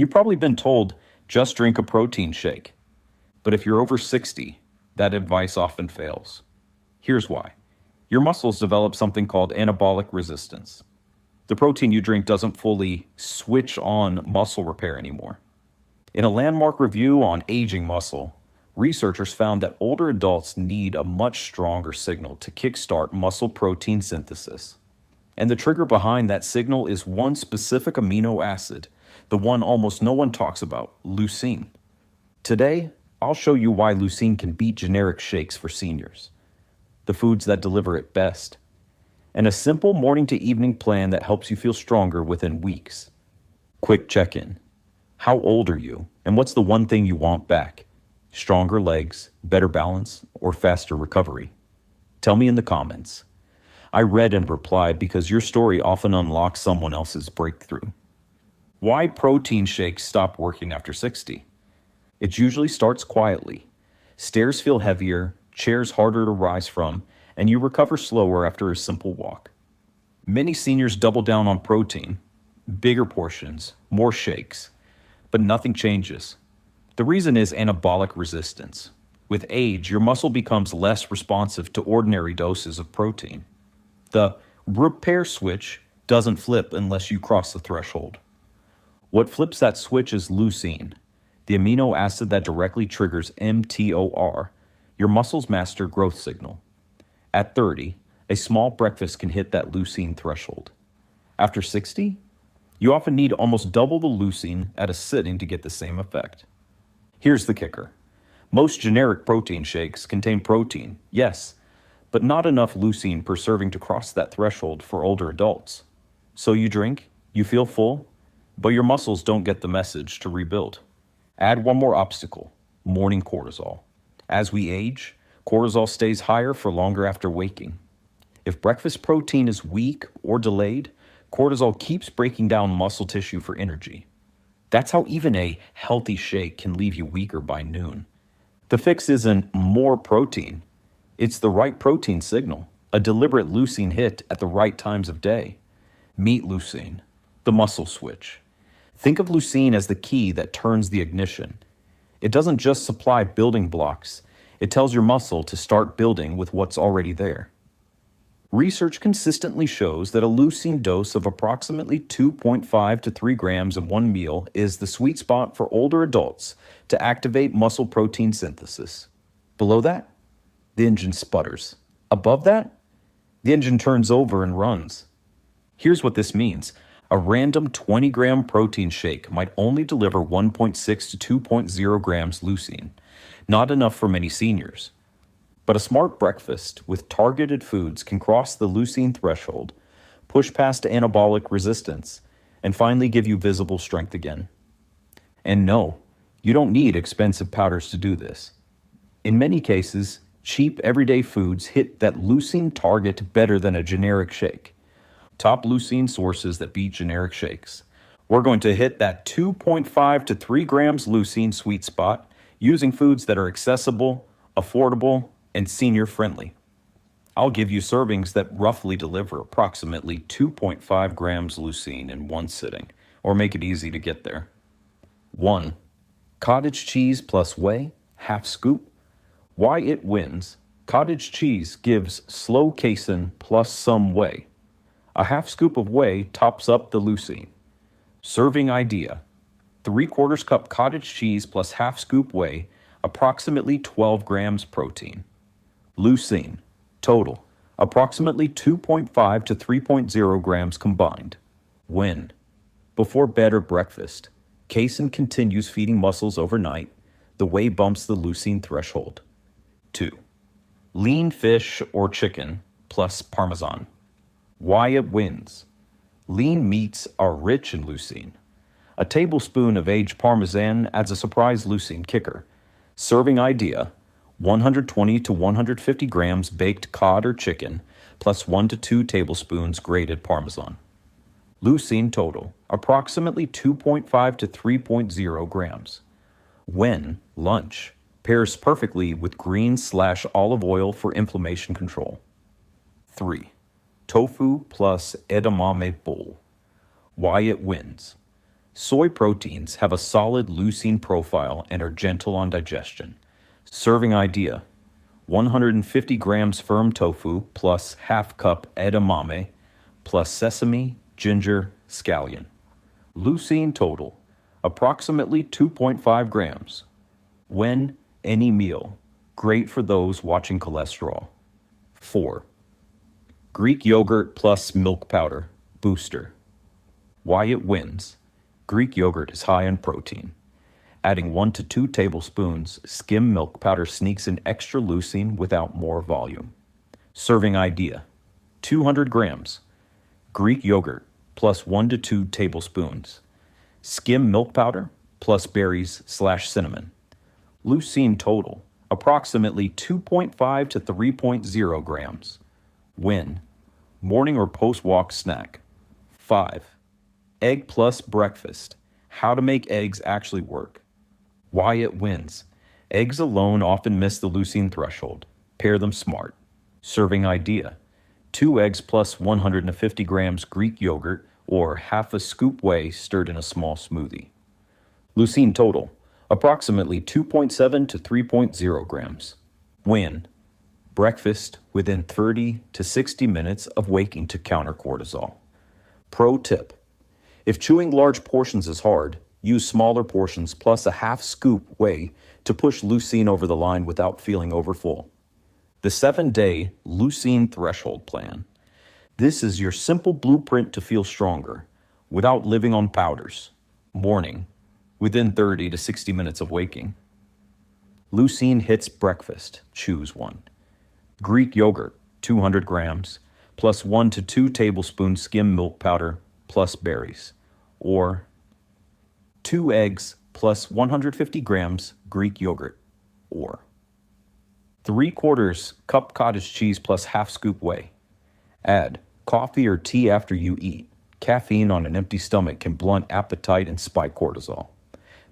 You've probably been told, just drink a protein shake. But if you're over 60, that advice often fails. Here's why. Your muscles develop something called anabolic resistance. The protein you drink doesn't fully switch on muscle repair anymore. In a landmark review on aging muscle, researchers found that older adults need a much stronger signal to kickstart muscle protein synthesis. And the trigger behind that signal is one specific amino acid, the one almost no one talks about, leucine. Today, I'll show you why leucine can beat generic shakes for seniors, the foods that deliver it best, and a simple morning to evening plan that helps you feel stronger within weeks. Quick check-in. How old are you, and what's the one thing you want back? Stronger legs, better balance, or faster recovery? Tell me in the comments. I read and replied because your story often unlocks someone else's breakthrough. Why protein shakes stop working after 60? It usually starts quietly. Stairs feel heavier, chairs harder to rise from, and you recover slower after a simple walk. Many seniors double down on protein, bigger portions, more shakes, but nothing changes. The reason is anabolic resistance. With age, your muscle becomes less responsive to ordinary doses of protein. The repair switch doesn't flip unless you cross the threshold. What flips that switch is leucine, the amino acid that directly triggers mTOR, your muscle's master growth signal. At 30, a small breakfast can hit that leucine threshold. After 60, you often need almost double the leucine at a sitting to get the same effect. Here's the kicker. Most generic protein shakes contain protein, yes, but not enough leucine per serving to cross that threshold for older adults. So you drink, you feel full, but your muscles don't get the message to rebuild. Add one more obstacle, morning cortisol. As we age, cortisol stays higher for longer after waking. If breakfast protein is weak or delayed, cortisol keeps breaking down muscle tissue for energy. That's how even a healthy shake can leave you weaker by noon. The fix isn't more protein. It's the right protein signal, a deliberate leucine hit at the right times of day. Meet leucine, the muscle switch. Think of leucine as the key that turns the ignition. It doesn't just supply building blocks. It tells your muscle to start building with what's already there. Research consistently shows that a leucine dose of approximately 2.5 to 3 grams in one meal is the sweet spot for older adults to activate muscle protein synthesis. Below that, the engine sputters. Above that, the engine turns over and runs. Here's what this means. A random 20-gram protein shake might only deliver 1.6 to 2.0 grams leucine, not enough for many seniors. But a smart breakfast with targeted foods can cross the leucine threshold, push past anabolic resistance, and finally give you visible strength again. And no, you don't need expensive powders to do this. In many cases, cheap everyday foods hit that leucine target better than a generic shake. Top leucine sources that beat generic shakes. We're going to hit that 2.5 to 3 grams leucine sweet spot using foods that are accessible, affordable, and senior friendly. I'll give you servings that roughly deliver approximately 2.5 grams leucine in one sitting, or make it easy to get there. 1. Cottage cheese plus whey, half scoop. Why it wins. Cottage cheese gives slow casein plus some whey. A half scoop of whey tops up the leucine. Serving idea. 3/4 cup cottage cheese plus half scoop whey, approximately 12 grams protein. Leucine. Total. Approximately 2.5 to 3.0 grams combined. When? Before bed or breakfast. Casein continues feeding muscles overnight. The whey bumps the leucine threshold. 2. Lean fish or chicken plus Parmesan. Why it wins. Lean meats are rich in leucine. A tablespoon of aged Parmesan adds a surprise leucine kicker. Serving idea, 120 to 150 grams baked cod or chicken, plus 1 to 2 tablespoons grated Parmesan. Leucine total, approximately 2.5 to 3.0 grams. When lunch, pairs perfectly with green/olive oil for inflammation control. 3. Tofu plus edamame bowl. Why it wins. Soy proteins have a solid leucine profile and are gentle on digestion. Serving idea: 150 grams firm tofu plus half cup edamame plus sesame, ginger, scallion. Leucine total, approximately 2.5 grams. When any meal, great for those watching cholesterol. 4. Greek yogurt plus milk powder, booster. Why it wins. Greek yogurt is high in protein. Adding 1 to 2 tablespoons, skim milk powder sneaks in extra leucine without more volume. Serving idea: 200 grams. Greek yogurt plus 1 to 2 tablespoons. Skim milk powder plus berries/cinnamon. Leucine total, approximately 2.5 to 3.0 grams. When? Morning or post-walk snack. 5. Egg plus breakfast. How to make eggs actually work. Why it wins. Eggs alone often miss the leucine threshold. Pair them smart. Serving idea: 2 eggs plus 150 grams Greek yogurt or half a scoop whey stirred in a small smoothie. Leucine total, approximately 2.7 to 3.0 grams. When? Breakfast within 30 to 60 minutes of waking to counter cortisol. Pro tip: if chewing large portions is hard, use smaller portions plus a half scoop whey to push leucine over the line without feeling overfull. The 7-day leucine threshold plan. This is your simple blueprint to feel stronger without living on powders. Morning, within 30 to 60 minutes of waking. Leucine hits breakfast. Choose one. Greek yogurt, 200 grams, plus 1 to 2 tablespoons skim milk powder, plus berries. Or 2 eggs plus 150 grams Greek yogurt. Or 3/4 cup cottage cheese plus half scoop whey. Add coffee or tea after you eat. Caffeine on an empty stomach can blunt appetite and spike cortisol.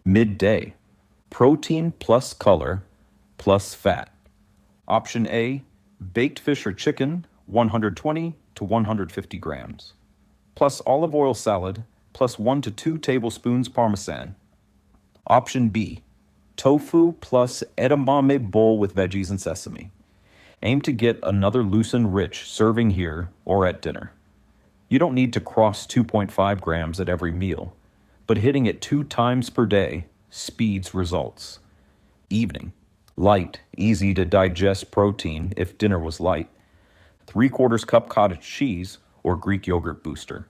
Midday, protein plus color plus fat. Option A, baked fish or chicken, 120 to 150 grams. Plus olive oil salad, plus 1 to 2 tablespoons Parmesan. Option B, tofu plus edamame bowl with veggies and sesame. Aim to get another leucine-rich serving here or at dinner. You don't need to cross 2.5 grams at every meal, but hitting it 2 times per day speeds results. Evening, light, easy to digest protein if dinner was light. 3/4 cup cottage cheese or Greek yogurt booster.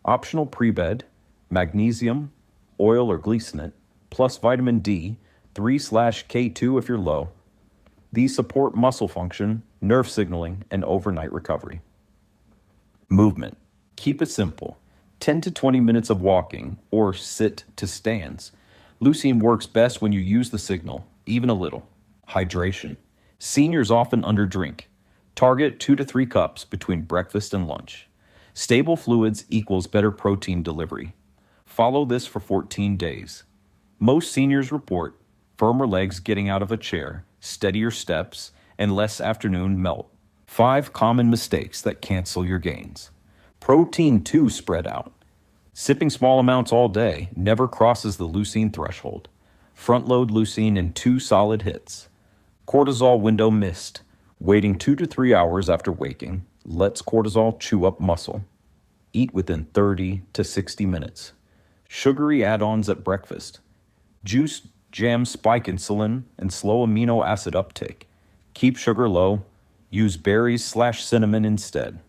Optional pre-bed, magnesium, oil or glycinate, plus vitamin D, 3/K2 if you're low. These support muscle function, nerve signaling, and overnight recovery. Movement. Keep it simple. 10 to 20 minutes of walking or sit to stands. Leucine works best when you use the signal, even a little. Hydration. Seniors often underdrink. Target 2 to 3 cups between breakfast and lunch. Stable fluids equals better protein delivery. Follow this for 14 days. Most seniors report firmer legs getting out of a chair, steadier steps, and less afternoon melt. 5 common mistakes that cancel your gains. Protein too spread out. Sipping small amounts all day never crosses the leucine threshold. Front-load leucine in 2 solid hits. Cortisol window missed. Waiting 2 to 3 hours after waking lets cortisol chew up muscle. Eat within 30 to 60 minutes. Sugary add-ons at breakfast. Juice jams spike insulin and slow amino acid uptake. Keep sugar low. Use berries/cinnamon instead.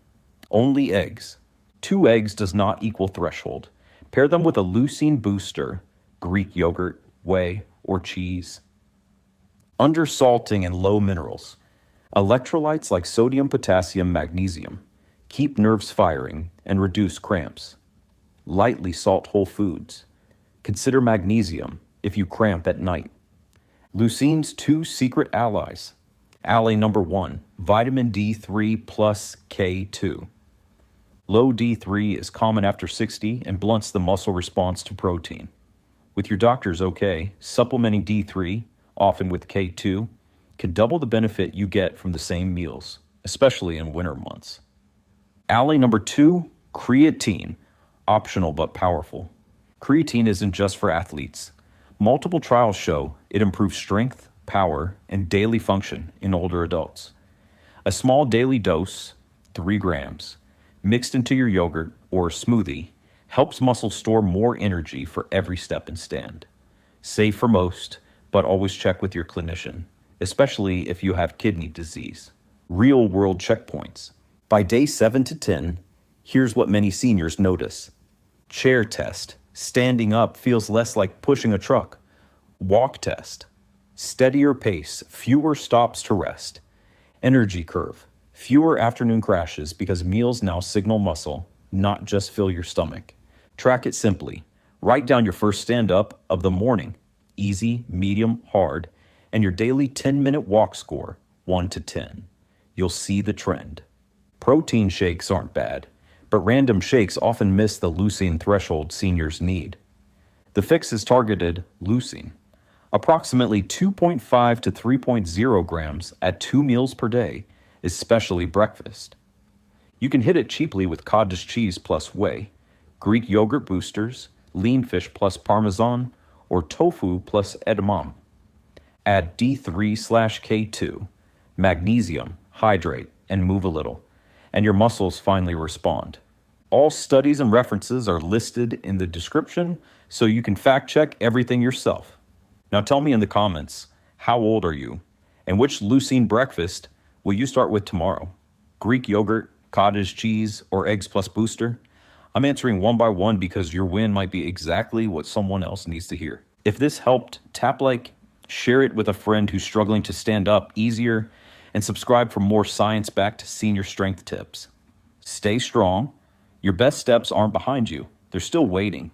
Only eggs. 2 eggs does not equal threshold. Pair them with a leucine booster, Greek yogurt, whey, or cheese. Undersalting and low minerals. Electrolytes like sodium, potassium, magnesium keep nerves firing and reduce cramps. Lightly salt whole foods. Consider magnesium if you cramp at night. Leucine's 2 secret allies. Ally number 1, vitamin D3 plus K2. Low D3 is common after 60 and blunts the muscle response to protein. With your doctor's okay, supplementing D3, often with K2, can double the benefit you get from the same meals, especially in winter months. Ally number 2, creatine, optional but powerful. Creatine isn't just for athletes. Multiple trials show it improves strength, power, and daily function in older adults. A small daily dose, 3 grams, mixed into your yogurt or smoothie, helps muscles store more energy for every step and stand. Safe for most, but always check with your clinician, especially if you have kidney disease. Real world checkpoints. By day 7 to 10, here's what many seniors notice. Chair test. Standing up feels less like pushing a truck. Walk test. Steadier pace, fewer stops to rest. Energy curve. Fewer afternoon crashes because meals now signal muscle, not just fill your stomach. Track it simply. Write down your first stand-up of the morning, easy, medium, hard, and your daily 10-minute walk score, 1 to 10. You'll see the trend. Protein shakes aren't bad, but random shakes often miss the leucine threshold seniors need. The fix is targeted leucine, approximately 2.5 to 3.0 grams at 2 meals per day, especially breakfast. You can hit it cheaply with cottage cheese plus whey, Greek yogurt boosters, lean fish plus parmesan, or tofu plus edamame. Add D3/K2, magnesium, hydrate, and move a little, and your muscles finally respond. All studies and references are listed in the description so you can fact check everything yourself. Now tell me in the comments, how old are you? And which leucine breakfast will you start with tomorrow? Greek yogurt, cottage cheese, or eggs plus booster? I'm answering one by one because your win might be exactly what someone else needs to hear. If this helped, tap like, share it with a friend who's struggling to stand up easier, and subscribe for more science-backed senior strength tips. Stay strong. Your best steps aren't behind you. They're still waiting.